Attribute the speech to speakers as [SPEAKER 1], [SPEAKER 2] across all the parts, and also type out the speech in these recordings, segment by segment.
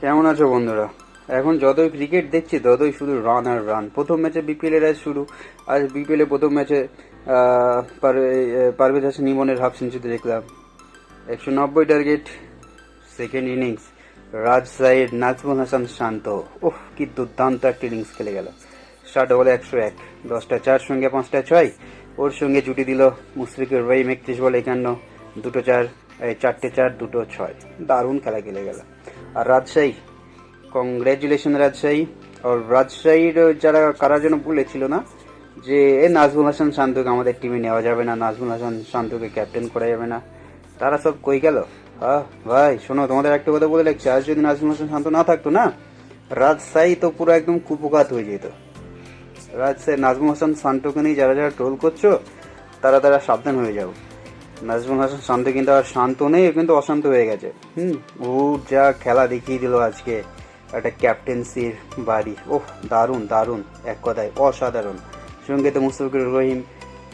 [SPEAKER 1] কেমন আছো বন্ধুরা? এখন যতই ক্রিকেট দেখছি ততই শুধু রান আর রান। প্রথম ম্যাচে বিপিএল এর আজ শুরু। আজ বিপিএল এর প্রথম ম্যাচে পারভেজ হাসান ইমনের হাফ সেঞ্চুরি দেখলাম, 190 টার্গেট। সেকেন্ড ইনিংস রাজ সাইড, নাজমুল হাসান শান্ত, ওহ কি দুর্দান্ত একটা ইনিংস খেলে গেল। 60 বলে 101, 10টা চার সঙ্গে 5টা ছয়। ওর সঙ্গে জুটি দিল মুশফিকুর রহিম, 31 বলে 51, দুটো চার, 4টে চার, দুটো ছয়। দারুণ খেলা খেলে গেল। আর রাজশাহী, কংগ্রেচুলেশন রাজশাহী। আর রাজশাহীর যারা কারা যেন বলেছিল না যে নাজমুল হাসান শান্তকে আমাদের টিমে নেওয়া যাবে না, নাজমুল হাসান শান্তকে ক্যাপ্টেন করা যাবে না, তারা সব কই গেল? ভাই শোনো, তোমাদের একটা কথা বলে রাখছি, আজ যদি নাজমুল হাসান শান্ত না থাকতো না, রাজশাহী তো পুরো একদম কুপকাত হয়ে যেত। রাজশাহী নাজমুল হাসান শান্তকে নিয়ে যারা যারা ট্রোল করছো, তারা তারা সাবধান হয়ে যাও। নাজমুল হাসান শান্ত কিন্তু আর শান্ত নেই, কিন্তু অশান্ত হয়ে গেছে। ও যা খেলা দেখিয়ে দিল আজকে, একটা ক্যাপ্টেন্সির বাড়ি। ওহ দারুণ দারুণ, এক কথায় অসাধারণ। সঙ্গে তো মুশফিকুর রহিম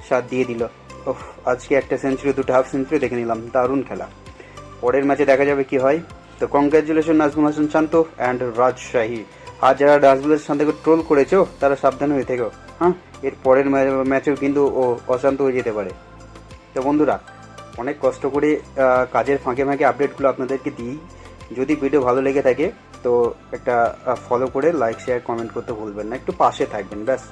[SPEAKER 1] সাথ দিয়ে দিল। ওহ, আজকে একটা সেঞ্চুরি, দুটো হাফ সেঞ্চুরি দেখে নিলাম, দারুণ খেলা। পরের ম্যাচে দেখা যাবে কি হয়। তো কংগ্রাচুলেশন নাজমুল হাসান শান্ত অ্যান্ড রাজশাহী। আর যারা নাজমুল হাসান শান্তকে ট্রোল করেছো, তারা সাবধান হয়ে থেকো। হ্যাঁ, এর পরের ম্যাচেও কিন্তু ও অশান্ত হয়ে যেতে পারে। তো বন্ধুরা, অনেক কষ্ট করে কাজের ফাঁকে ফাঁকে আপডেটগুলো আপনাদেরকে দিই। যদি ভিডিও ভালো লেগে থাকে তো একটা ফলো করে লাইক শেয়ার কমেন্ট করতে ভুলবেন না, একটু পাশে থাকবেন ব্যাস।